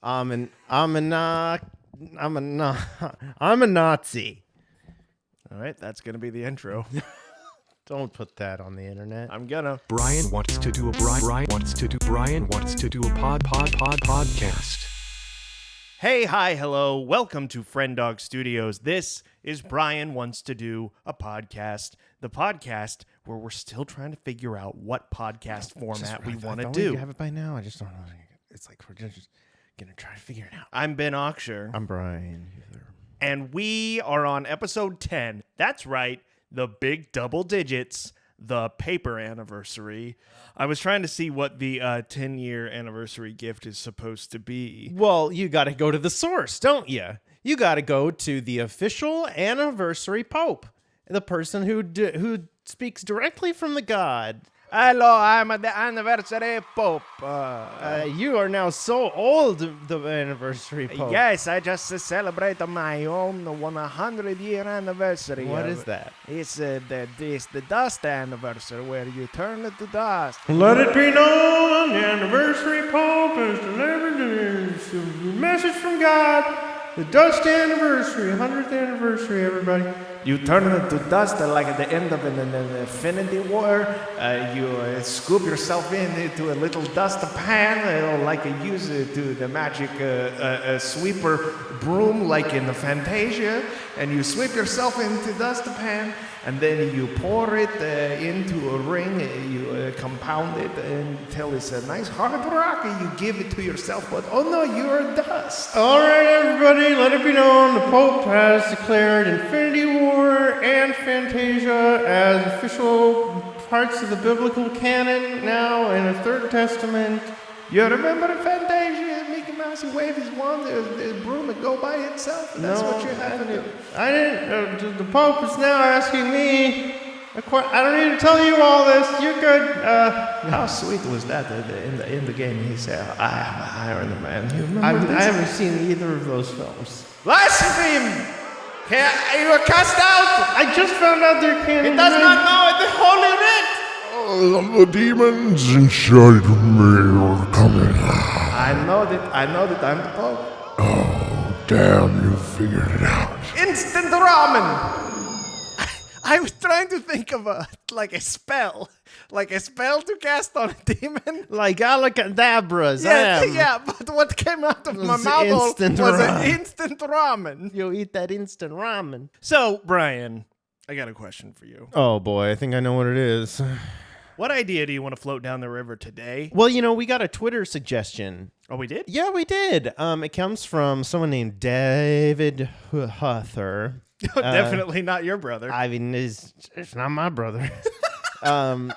I'm a Nazi. All right, that's going to be the intro. Don't put that on the internet. I'm gonna. Brian wants to do a podcast. Hey, hi, hello. Welcome to Friend Dog Studios. This is Brian Wants to Do a Podcast, the podcast where we're still trying to figure out what podcast format we want to do. You have it by now. I just don't know. It's like we're just gonna try to figure it out. I'm Ben Oksher. I'm Brian. And we are on episode 10. That's right, the big double digits, the paper anniversary. I was trying to see what the 10-year anniversary gift is supposed to be. Well, you got to go to the source, don't you? You got to go to the official anniversary pope, the person who speaks directly from the god. Hello, I'm the anniversary pope. You are now so old, the anniversary pope. Yes, I just celebrated my own 100-year anniversary. What is that? It's the dust anniversary, where you turn it to dust. Let it be known, the anniversary pope has delivered a message from God. The dust anniversary, 100th anniversary, everybody. You turn it to dust like at the end of an Infinity War. You scoop yourself into a little dust pan, like you use it to the magic sweeper broom, like in the Fantasia. And you sweep yourself into dust pan, and then you pour it into a ring. You compound it until it's a nice hard rock, and you give it to yourself. But oh no, you're dust. All right, everybody, let it be known the Pope has declared Infinity War and Fantasia as official parts of the biblical canon now in the Third Testament. You remember Fantasia? Mickey Mouse wave his wand, the broom would go by itself. That's what you have to do. I didn't. The Pope is now asking me. I don't need to tell you all this. You're good. How sweet was that in the game? He said, "I am an Iron Man." You remember I haven't seen either of those films. Blaspheme! You were cast out. I just found out they're canon. He does not know the Holy Writ. The demons inside me are coming. I know that I'm the Pope. Oh, damn, you figured it out. Instant ramen. I was trying to think of a spell to cast on a demon. Like Alakadabras. Yeah, but what came out of my mouth was an instant ramen. You'll eat that instant ramen. So, Brian, I got a question for you. Oh boy, I think I know what it is. What idea do you want to float down the river today? Well, we got a Twitter suggestion. Oh, we did? Yeah, we did. It comes from someone named David Huther. Definitely not your brother. I mean, it's not my brother. And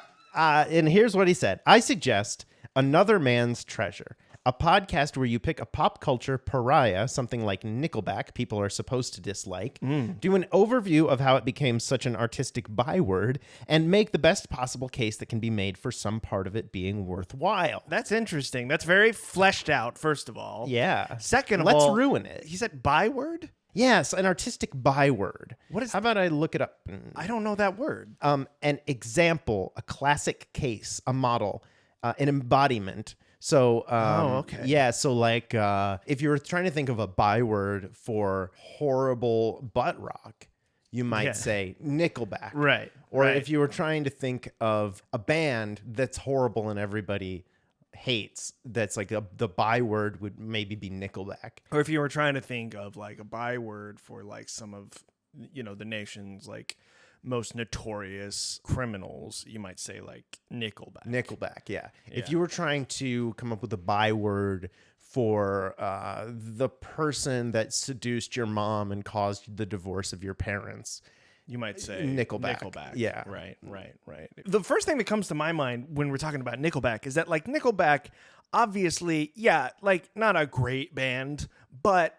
here's what he said. I suggest Another Man's Treasure, a podcast where you pick a pop culture pariah, something like Nickelback people are supposed to dislike, do an overview of how it became such an artistic byword, and make the best possible case that can be made for some part of it being worthwhile. That's interesting. That's very fleshed out, first of all. Yeah. Second of Let's all, ruin it. He said byword? Yes, an artistic byword. What is? How about I look it up? I don't know that word. An example, a classic case, a model, an embodiment. So, okay. Yeah, so like if you were trying to think of a byword for horrible butt rock, you might say Nickelback. Right. Or right. if you were trying to think of a band that's horrible and everybody hates, that's like the byword would maybe be Nickelback. Or if you were trying to think of like a byword for like some of, the nation's like most notorious criminals, you might say like Nickelback. Nickelback, yeah. If you were trying to come up with a byword for the person that seduced your mom and caused the divorce of your parents, you might say Nickelback. Yeah. Right. The first thing that comes to my mind when we're talking about Nickelback is that like Nickelback, obviously, like not a great band, but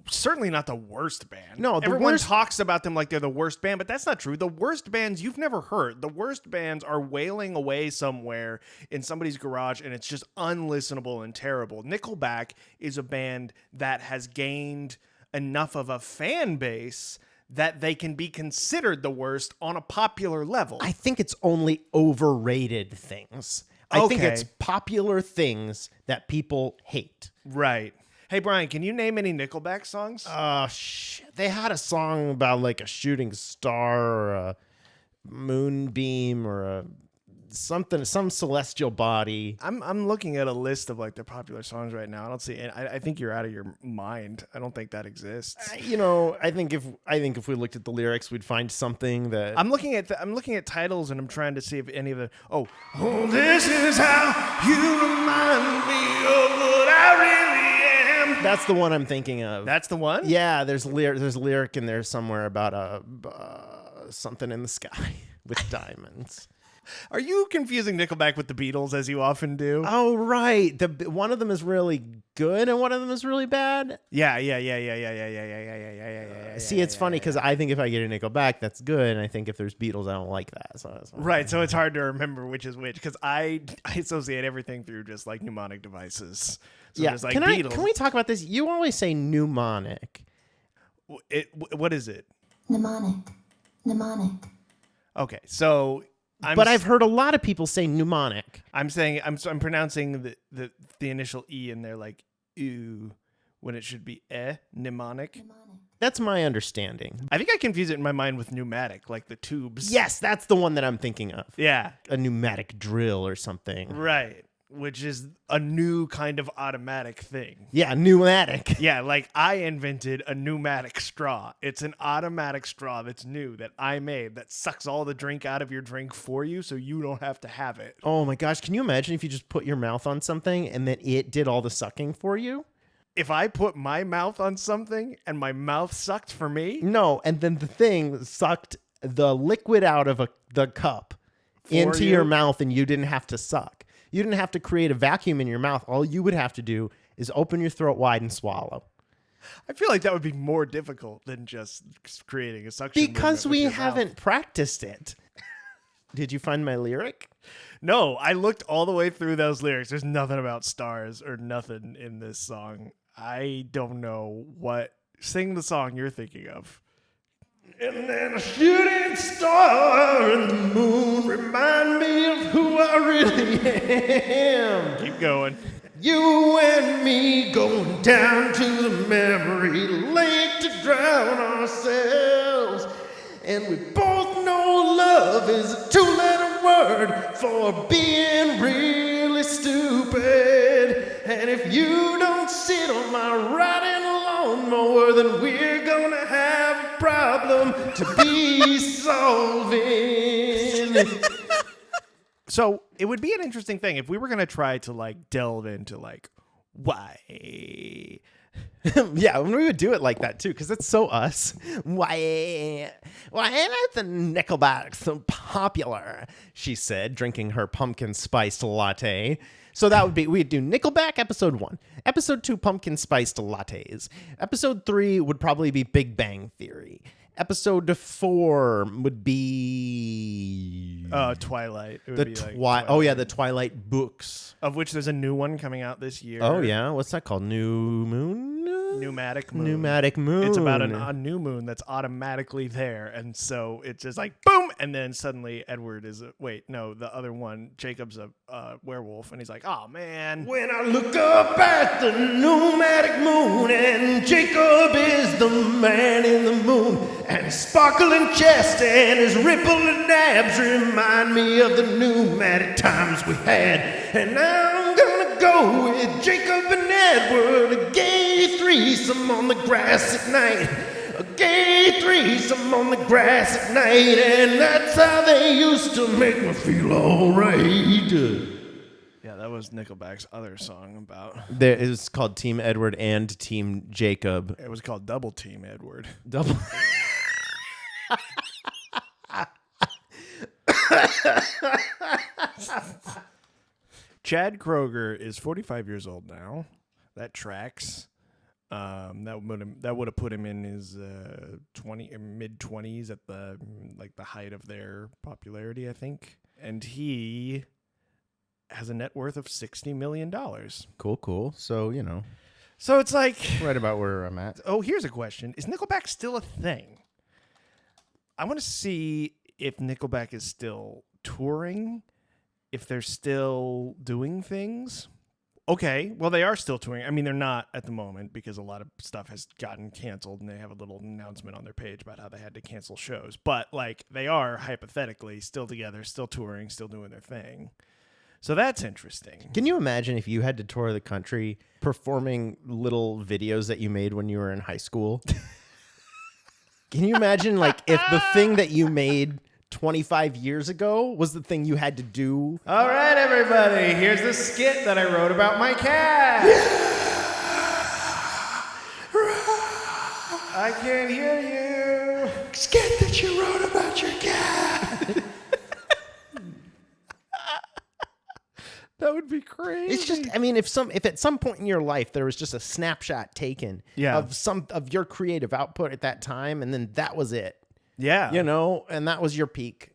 certainly not the worst band. No, everyone talks about them like they're the worst band, but that's not true. The worst bands you've never heard. The worst bands are wailing away somewhere in somebody's garage, and it's just unlistenable and terrible. Nickelback is a band that has gained enough of a fan base that they can be considered the worst on a popular level. I think it's only overrated things. I think it's popular things that people hate. Right. Hey, Brian, can you name any Nickelback songs? Oh, shit. They had a song about like a shooting star or a moonbeam or some celestial body. I'm looking at a list of like their popular songs right now. I don't see. I think you're out of your mind. I don't think that exists. I think if we looked at the lyrics, we'd find something that I'm looking at titles and I'm trying to see if any of the. Oh, this is how you remind me of what I really am. That's the one I'm thinking of. That's the one. Yeah, there's a lyric in there somewhere about something in the sky with diamonds. Are you confusing Nickelback with the Beatles as you often do? Oh, right. One of them is really good and one of them is really bad. Yeah. See, it's funny because I think if I get a Nickelback, that's good, and I think if there's Beatles, I don't like that. So that's right. So it's hard to remember which is which because I associate everything through just like mnemonic devices. So yeah. there's like Can we talk about this? You always say mnemonic. What is it? Mnemonic. Okay, so. But I've heard a lot of people say mnemonic. I'm saying I'm pronouncing the initial E in there like ew when it should be mnemonic. That's my understanding. I think I confuse it in my mind with pneumatic, like the tubes. Yes, that's the one that I'm thinking of. Yeah. A pneumatic drill or something. Right. Which is a new kind of automatic thing. Yeah, pneumatic. Yeah, like I invented a pneumatic straw. It's an automatic straw that's new that I made that sucks all the drink out of your drink for you so you don't have to have it. Oh my gosh, can you imagine if you just put your mouth on something and then it did all the sucking for you? If I put my mouth on something and my mouth sucked for me? No, and then the thing sucked the liquid out of the cup into your mouth and you didn't have to suck. You didn't have to create a vacuum in your mouth. All you would have to do is open your throat wide and swallow. I feel like that would be more difficult than just creating a suction. Because we haven't practiced it. Did you find my lyric? No, I looked all the way through those lyrics. There's nothing about stars or nothing in this song. I don't know what. Sing the song you're thinking of. And then a shooting star and the moon remind me of who I really am. Keep going. You and me going down to the memory lake to drown ourselves. And we both know love is a two-letter word for being really stupid. And if you don't sit on my riding lawnmower, then we're gonna have a problem to be solving. So it would be an interesting thing if we were going to try to like delve into like why. Yeah, when we would do it like that too, because it's so us. Why ain't the Nickelback so popular? She said, drinking her pumpkin spiced latte. So that would be, we'd do Nickelback episode 1, episode 2, pumpkin spiced lattes. Episode 3 would probably be Big Bang Theory. Episode 4 would be Twilight. It would the be like Twilight. Oh yeah, the Twilight books. of which there's a new one coming out this year. Oh yeah, what's that called? New Moon. Pneumatic Moon. Pneumatic Moon. It's about a new moon that's automatically there, and so it's just like boom, and then suddenly Edward is the other one, Jacob's a werewolf, and he's like, oh man. When I look up at the pneumatic moon and Jacob is the man in the moon and his sparkling chest and his rippling abs remind me of the pneumatic times we had. And now I'm gonna go with Jacob and Edward, a gay threesome on the grass at night. A gay threesome on the grass at night, and that's how they used to make me feel alright. Yeah, that was Nickelback's other song about. It was called Team Edward and Team Jacob. It was called Double Team Edward. Double. Chad Kroeger is 45 years old now. That tracks. That would have put him in his mid 20s at the height of their popularity, I think. And he has a net worth of $60 million. Cool. So, So it's like right about where I'm at. Oh, here's a question. Is Nickelback still a thing? I want to see if Nickelback is still touring, if they're still doing things, Okay, well, they are still touring. I mean, they're not at the moment because a lot of stuff has gotten canceled, and they have a little announcement on their page about how they had to cancel shows. But, like, they are, hypothetically, still together, still touring, still doing their thing. So that's interesting. Can you imagine if you had to tour the country performing little videos that you made when you were in high school? Can you imagine, like, if the thing that you made 25 years ago was the thing you had to do? All right, everybody, here's the skit that I wrote about my cat. I can't hear you. Skit that you wrote about your cat. That would be crazy. It's just, I mean, if at some point in your life there was just a snapshot taken of your creative output at that time, and then that was it. Yeah. You know, and that was your peak.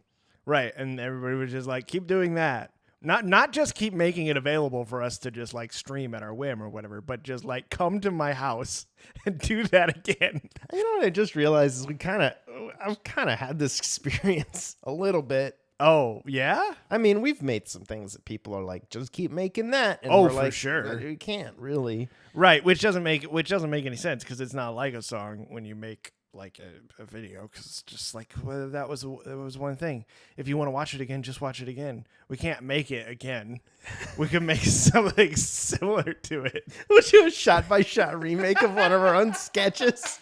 Right, and everybody was just like, keep doing that. Not just keep making it available for us to just like stream at our whim or whatever, but just like come to my house and do that again. You know what I just realized is I've kind of had this experience a little bit. Oh, yeah? I mean, we've made some things that people are like, just keep making that. And Oh, we're for like, sure. You can't really. Right, which doesn't make any sense because it's not like a song when you make like a video, because it's just like, well, that was one thing. If you want to watch it again, just watch it again. We can't make it again. We can make something similar to it. We'll do a shot-by-shot remake of one of our own sketches.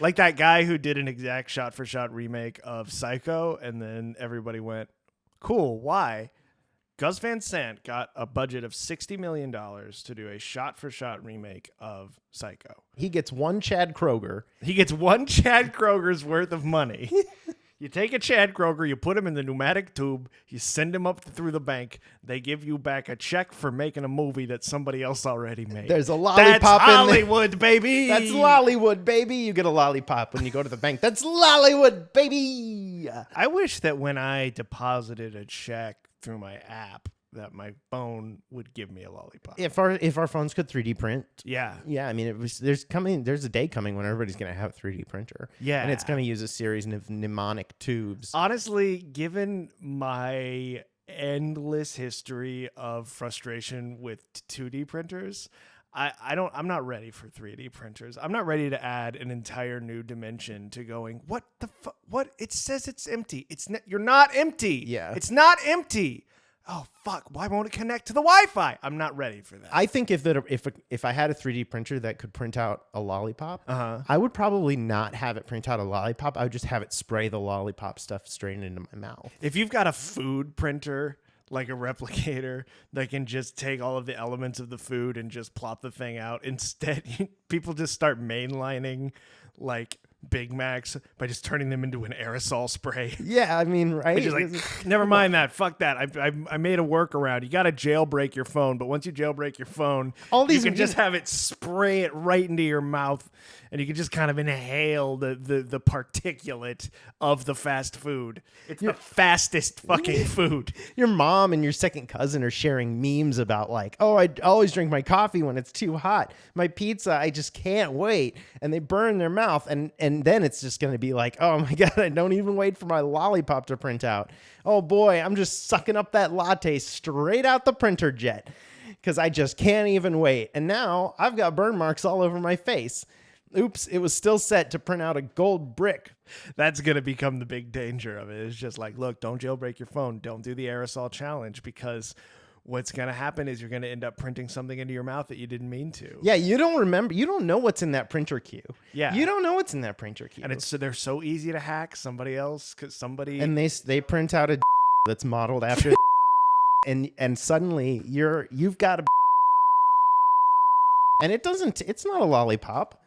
Like that guy who did an exact shot-for-shot remake of Psycho, and then everybody went, cool, why? Gus Van Sant got a budget of $60 million to do a shot-for-shot remake of Psycho. He gets one Chad Kroger. He gets one Chad Kroger's worth of money. You take a Chad Kroger, you put him in the pneumatic tube, you send him up through the bank. They give you back a check for making a movie that somebody else already made. There's a lollipop That's in there. Hollywood, baby. That's Lollywood, baby. You get a lollipop when you go to the bank. That's Lollywood, baby. I wish that when I deposited a check through my app, that my phone would give me a lollipop. If our phones could 3D print. Yeah. Yeah, I mean, there's a day coming when everybody's going to have a 3D printer. Yeah. And it's going to use a series of mnemonic tubes. Honestly, given my endless history of frustration with 2D printers, I'm not ready for 3D printers. I'm not ready to add an entire new dimension to going, what the fuck? What? It says it's empty. You're not empty. Yeah. It's not empty. Oh, fuck. Why won't it connect to the Wi-Fi? I'm not ready for that. I think if I had a 3D printer that could print out a lollipop, I would probably not have it print out a lollipop. I would just have it spray the lollipop stuff straight into my mouth. If you've got a food printer, like a replicator that can just take all of the elements of the food and just plop the thing out, instead people just start mainlining like Big Macs by just turning them into an aerosol spray. Yeah, I mean, right? Just like, never mind that. Fuck that. I made a workaround. You got to jailbreak your phone, but once you jailbreak your phone, you can just have it spray it right into your mouth, and you can just kind of inhale the particulate of the fast food. It's the fastest fucking food. Your mom and your second cousin are sharing memes about like, oh, I always drink my coffee when it's too hot. My pizza, I just can't wait. And they burn their mouth, and then it's just going to be like, oh my God, I don't even wait for my lollipop to print out. Oh boy, I'm just sucking up that latte straight out the printer jet because I just can't even wait. And now I've got burn marks all over my face. Oops, it was still set to print out a gold brick. That's going to become the big danger of it. It's just like, look, don't jailbreak your phone. Don't do the aerosol challenge, because what's going to happen is you're going to end up printing something into your mouth that you didn't mean to. Yeah, you don't remember. You don't know what's in that printer queue. Yeah. You don't know what's in that printer queue. And they're so easy to hack somebody else, because somebody... And they print out a that's modeled after and suddenly you've got a and it's not a lollipop.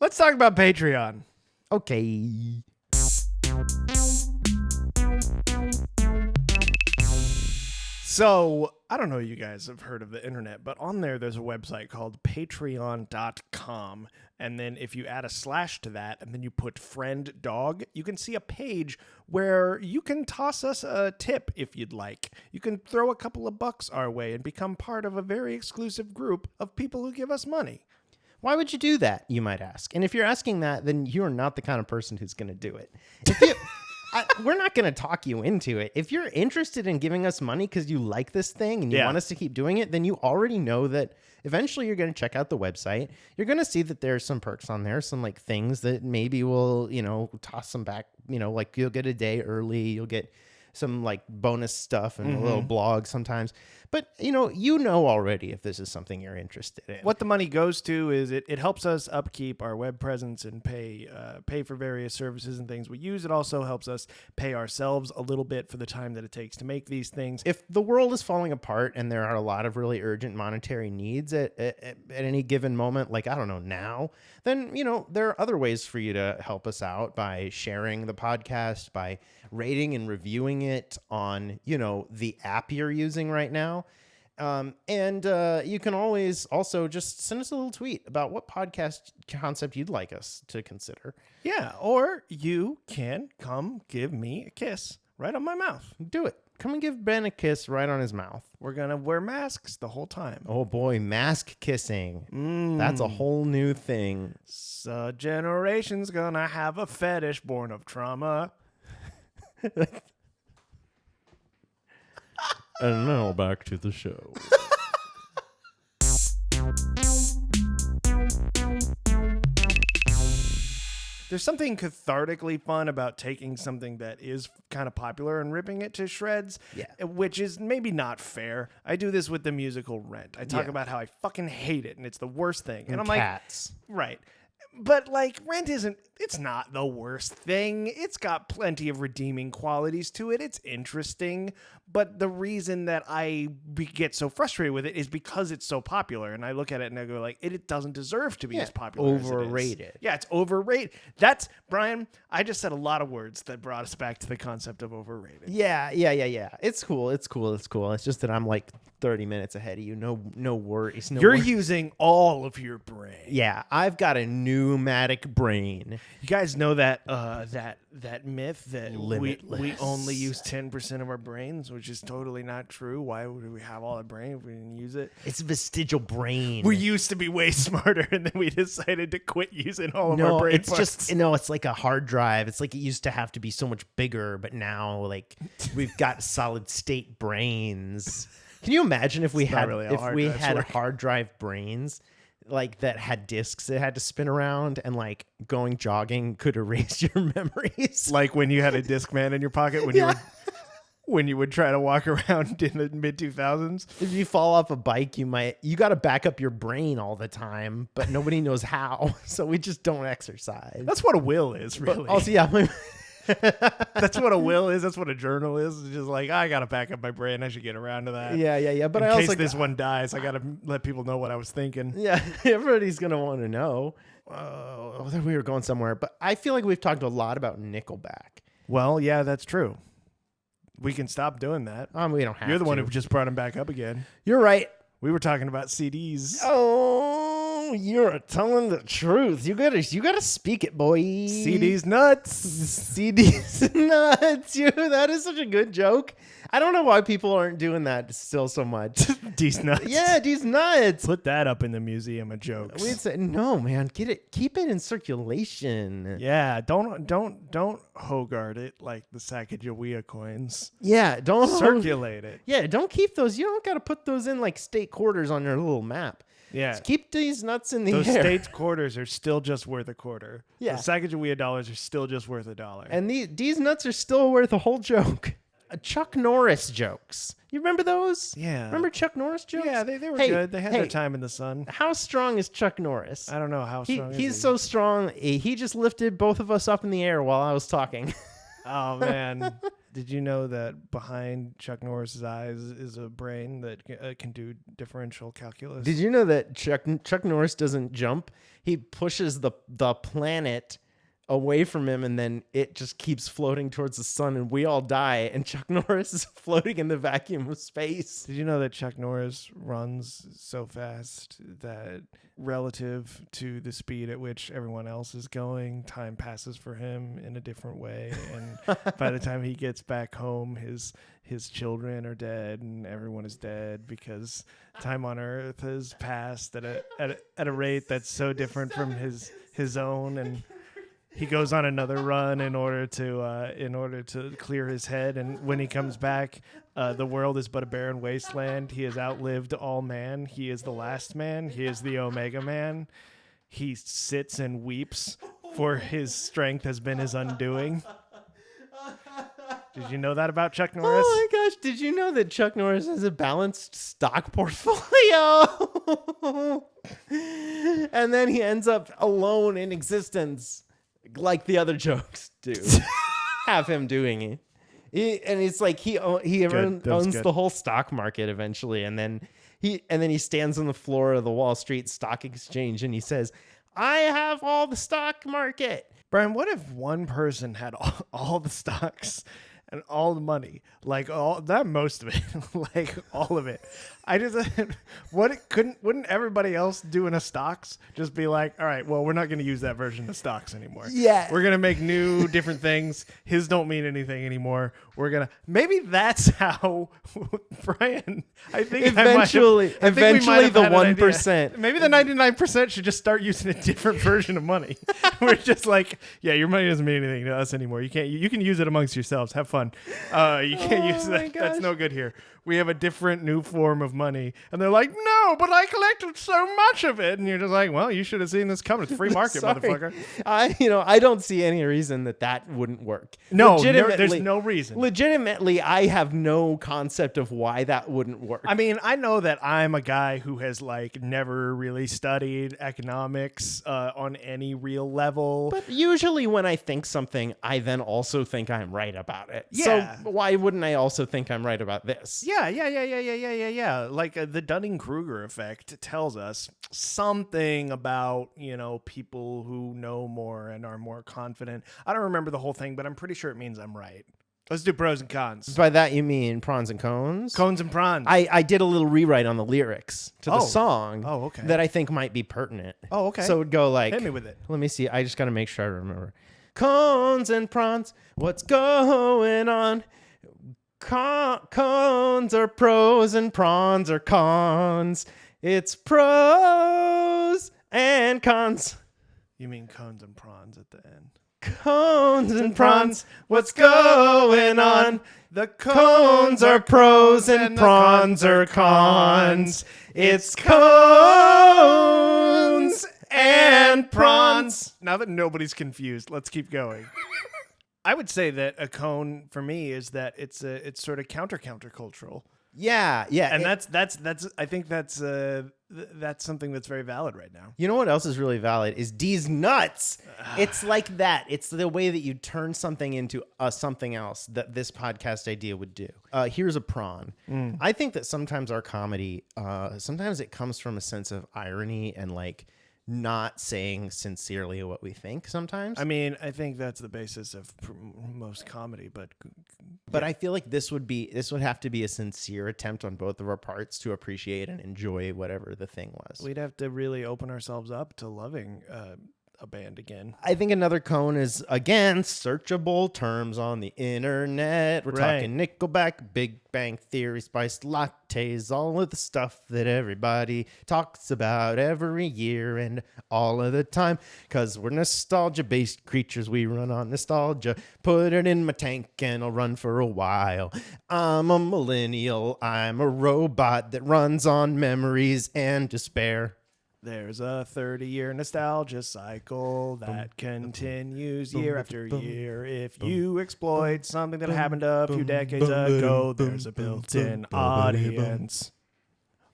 Let's talk about Patreon. Okay. So, I don't know if you guys have heard of the internet, but on there's a website called patreon.com. And then if you add a / to that, and then you put friend dog, you can see a page where you can toss us a tip if you'd like. You can throw a couple of bucks our way and become part of a very exclusive group of people who give us money. Why would you do that, you might ask? And if you're asking that, then you're not the kind of person who's going to do it. we're not going to talk you into it. If you're interested in giving us money because you like this thing and you want us to keep doing it, then you already know that eventually you're going to check out the website. You're going to see that there's some perks on there, some like things that maybe will, toss them back, like you'll get a day early. You'll get some like bonus stuff and a little blog sometimes. But, already if this is something you're interested in. What the money goes to is it helps us upkeep our web presence and pay for various services and things we use. It also helps us pay ourselves a little bit for the time that it takes to make these things. If the world is falling apart and there are a lot of really urgent monetary needs at any given moment, like, I don't know, now, then, there are other ways for you to help us out by sharing the podcast, by rating and reviewing it on, the app you're using right now. And you can always also just send us a little tweet about what podcast concept you'd like us to consider. Yeah, or you can come give me a kiss right on my mouth. Do it. Come and give Ben a kiss right on his mouth. We're going to wear masks the whole time. Oh, boy, mask kissing. That's a whole new thing. So generation's going to have a fetish born of trauma. And now back to the show. There's something cathartically fun about taking something that is kind of popular and ripping it to shreds, which is maybe not fair. I do this with the musical Rent. I talk about how I fucking hate it, and it's the worst thing. And I'm Cats. like, right. But, like, Rent it's not the worst thing. It's got plenty of redeeming qualities to it. It's interesting. But the reason that I get so frustrated with it is because it's so popular. And I look at it and I go, like, it doesn't deserve to be as popular as it is. Overrated. Yeah, it's overrated. That's, Brian, I just said a lot of words that brought us back to the concept of overrated. Yeah. It's cool. It's just that I'm like 30 minutes ahead of you. No worries. You're using all of your brain. Yeah, I've got a pneumatic brain. You guys know that that myth that we Limitless. only use 10% of our brains, which is totally not true. Why would we have all our brain if we didn't use it? It's vestigial brain. We used to be way smarter, and then we decided to quit using all of our brain it's parts. it's like a hard drive. It's like it used to have to be so much bigger, but now like we've got solid state brains. Can you imagine if we had hard drive brains? Like that had discs that had to spin around, and like going jogging could erase your memories. Like when you had a Discman in your pocket when you would try to walk around in the mid 2000s. If you fall off a bike, you got to back up your brain all the time, but nobody knows how. So we just don't exercise. That's what a will is, really. But also, yeah. That's what a will is. That's what a journal is. It's just like, I got to back up my brain. I should get around to that. Yeah. But in case this one dies, I got to let people know what I was thinking. Yeah, everybody's going to want to know. We were going somewhere, but I feel like we've talked a lot about Nickelback. Well, yeah, that's true. We can stop doing that. We don't have to. You're the one who just brought him back up again. You're right. We were talking about CDs. Oh, you're telling the truth. You gotta speak it, boy. CDs nuts. CDs nuts. That is such a good joke. I don't know why people aren't doing that still so much. These nuts. Yeah, these nuts. Put that up in the museum of jokes. We'd say no, man. Get it. Keep it in circulation. Yeah, don't Hogard it like the Sacagawea coins. Yeah, don't circulate it. Yeah, don't keep those. You don't got to put those in like state quarters on your little map. Yeah, just keep these nuts in the Those air. state quarters are still just worth a quarter. Yeah, the Sacagawea dollars are still just worth $1. And these nuts are still worth a whole joke. Chuck Norris jokes. You remember those? Yeah. Remember Chuck Norris jokes? Yeah, they were good. They had their time in the sun. How strong is Chuck Norris? I don't know how strong is he? He's so strong. He just lifted both of us up in the air while I was talking. Oh, man. Did you know that behind Chuck Norris's eyes is a brain that can do differential calculus? Did you know that Chuck Norris doesn't jump? He pushes the planet away from him, and then it just keeps floating towards the sun, and we all die, and Chuck Norris is floating in the vacuum of space. Did you know that Chuck Norris runs so fast that relative to the speed at which everyone else is going, time passes for him in a different way, and by the time he gets back home, his children are dead and everyone is dead because time on Earth has passed at a rate that's so different from his own, and He goes on another run in order to clear his head, and when he comes back, the world is but a barren wasteland. He has outlived all man. He is the last man. He is the Omega Man. He sits and weeps, for his strength has been his undoing. Did you know that about Chuck Norris? Oh my gosh, did you know that Chuck Norris has a balanced stock portfolio? And then he ends up alone in existence, like the other jokes do. Have him doing it. And it's like he owns the whole stock market eventually, and then he stands on the floor of the Wall Street Stock Exchange and he says, "I have all the stock market." Brian, what if one person had all the stocks and all the money, like most of it, like all of it? Wouldn't everybody else doing a stocks just be like, all right, well, we're not going to use that version of stocks anymore. Yeah. We're going to make new different things. His don't mean anything anymore. Maybe that's how, Brian, I think eventually we might have the had an idea. 1%. Maybe the 99% should just start using a different version of money. We're just like, yeah, your money doesn't mean anything to us anymore. You can use it amongst yourselves. Have fun. You can't use that. That's no good here. We have a different new form of money. And they're like, no, but I collected so much of it. And you're just like, well, you should have seen this coming. It's free market, motherfucker. I don't see any reason that wouldn't work. No, there's no reason. Legitimately, I have no concept of why that wouldn't work. I mean, I know that I'm a guy who has like never really studied economics on any real level. But usually when I think something, I then also think I'm right about it. Yeah. So why wouldn't I also think I'm right about this? Yeah. Like the Dunning-Kruger effect tells us something about, people who know more and are more confident. I don't remember the whole thing, but I'm pretty sure it means I'm right. Let's do pros and cons. By that you mean prawns and cones? Cones and prawns. I did a little rewrite on the lyrics to the song okay. that I think might be pertinent. Oh, okay. So it would go like... Hit me with it. Let me see. I just got to make sure I remember. Cones and prawns, what's going on? Cones are pros and prawns are cons. It's pros and cons. You mean cones and prawns at the end? Cones and prawns, what's going on? The cones are pros and prawns are cons. It's cones and prawns. Now that nobody's confused, let's keep going. I would say that a cone for me is that it's sort of countercultural. Yeah, and that's I think that's something that's very valid right now. You know what else is really valid is D's nuts. It's like that. It's the way that you turn something into something else that this podcast idea would do. Here's a prawn. I think that sometimes our comedy, sometimes it comes from a sense of irony and like not saying sincerely what we think sometimes. I mean, I think that's the basis of most comedy, but I feel like this would have to be a sincere attempt on both of our parts to appreciate and enjoy whatever the thing was. We'd have to really open ourselves up to loving a band again. I think another cone is, again, searchable terms on the internet. We're talking Nickelback, Big Bang Theory, spiced lattes, all of the stuff that everybody talks about every year and all of the time. Because we're nostalgia-based creatures. We run on nostalgia. Put it in my tank and I'll run for a while. I'm a millennial. I'm a robot that runs on memories and despair. There's a 30-year nostalgia cycle that continues year after year. If you exploit something that happened a few decades ago, there's a built-in audience.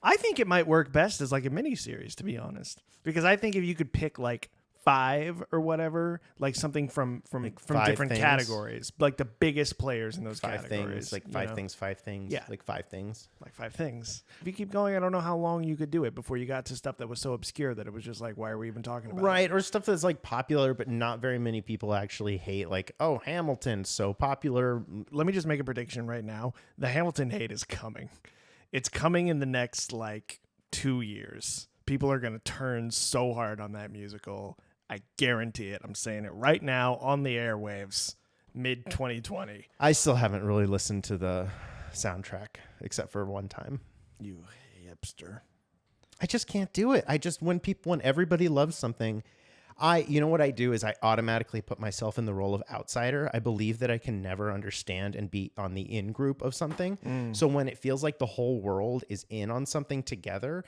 I think it might work best as like a mini-series, to be honest. Because I think if you could pick like 5 or whatever, like something from different categories, like the biggest players in those categories. Like 5 things. Yeah. Like 5 things. Like 5 things. If you keep going, I don't know how long you could do it before you got to stuff that was so obscure that it was just like, why are we even talking about it? Right, or stuff that's like popular, but not very many people actually hate. Like, oh, Hamilton's so popular. Let me just make a prediction right now. The Hamilton hate is coming. It's coming in the next like 2 years. People are going to turn so hard on that musical. I guarantee it. I'm saying it right now on the airwaves, mid-2020. I still haven't really listened to the soundtrack except for one time. You hipster. I just can't do it. When everybody loves something, You know what I do is I automatically put myself in the role of outsider. I believe that I can never understand and be on the in group of something. So when it feels like the whole world is in on something together,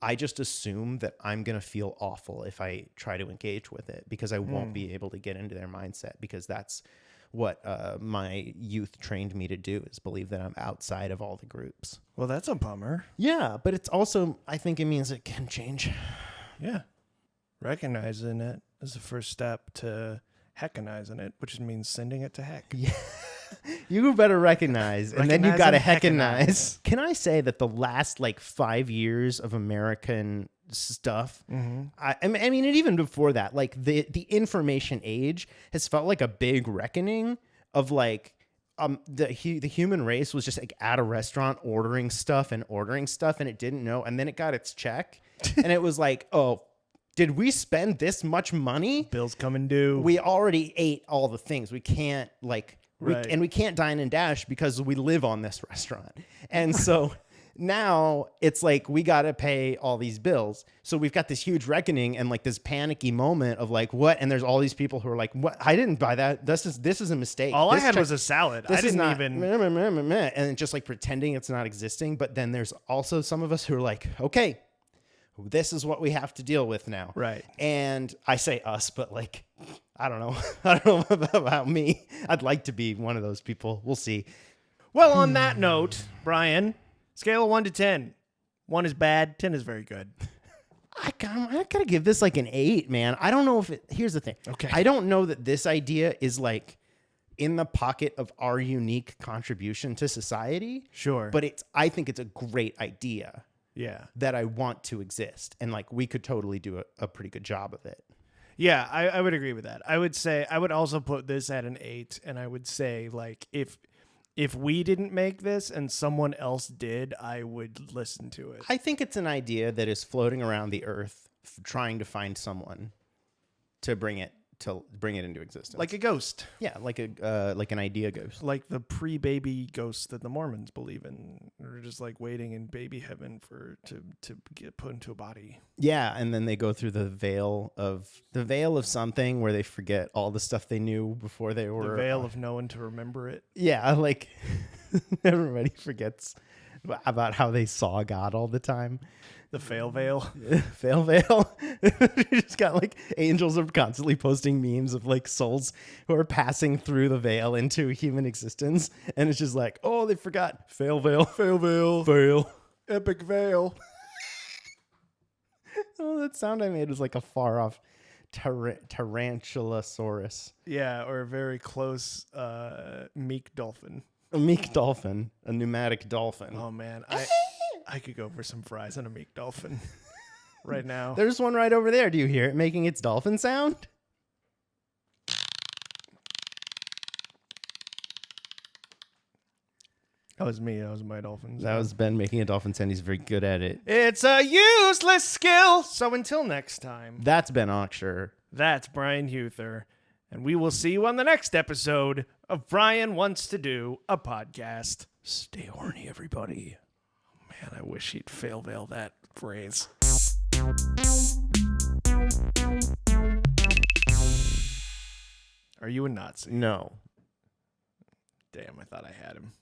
I just assume that I'm going to feel awful if I try to engage with it because I won't be able to get into their mindset because that's what my youth trained me to do is believe that I'm outside of all the groups. Well, that's a bummer. Yeah, but it's also, I think it means it can change. Yeah. Recognizing it is the first step to heckanizing it, which means sending it to heck. Yeah. You better recognize, and then you got to heckanize. Can I say that the last 5 years of American stuff, I mean, and even before that, the information age has felt like a big reckoning of the human race was just at a restaurant ordering stuff, and it didn't know, and then it got its check, and it was like, oh, did we spend this much money? Bills coming due. We already ate all the things. We can't we can't dine and dash because we live on this restaurant. And so now it's we got to pay all these bills. So we've got this huge reckoning and this panicky moment of what? And there's all these people who are like, what? I didn't buy that. This is a mistake. All I had was a salad. I didn't even. And just pretending it's not existing. But then there's also some of us who are like, okay, this is what we have to deal with now. Right. And I say us, but I don't know. I don't know about me. I'd like to be one of those people. We'll see. Well, on that note, Brian, scale of 1 to 10. 1 is bad. 10 is very good. I gotta give this an 8, man. I don't know if here's the thing. Okay. I don't know that this idea is in the pocket of our unique contribution to society. Sure. But I think it's a great idea. Yeah. That I want to exist. And we could totally do a pretty good job of it. Yeah, I would agree with that. I would say I would also put this at an 8, and I would say if we didn't make this and someone else did, I would listen to it. I think it's an idea that is floating around the earth, trying to find someone to bring it into existence. Like a ghost. Yeah, like an idea ghost. Like the pre-baby ghosts that the Mormons believe in. They're just waiting in baby heaven to get put into a body. Yeah, and then they go through the veil of something where they forget all the stuff they knew before they were. The veil of no one to remember it. Yeah, everybody forgets about how they saw God all the time. The fail veil. Fail veil. You just got angels are constantly posting memes of souls who are passing through the veil into human existence. And it's just oh, they forgot. Fail veil. Fail veil. Fail. Epic veil. Oh, that sound I made was a far off tarantulasaurus. Yeah, or a very close meek dolphin. A meek dolphin. A pneumatic dolphin. Oh, man. I could go for some fries and a meek dolphin right now. There's one right over there. Do you hear it making its dolphin sound? That was me. That was my dolphin. That was Ben making a dolphin sound. He's very good at it. It's a useless skill. So until next time. That's Ben Oxshire. That's Brian Huther. And we will see you on the next episode of Brian Wants to Do a Podcast. Stay horny, everybody. Man, I wish he'd fail veil that phrase. Are you a Nazi? No. Damn, I thought I had him.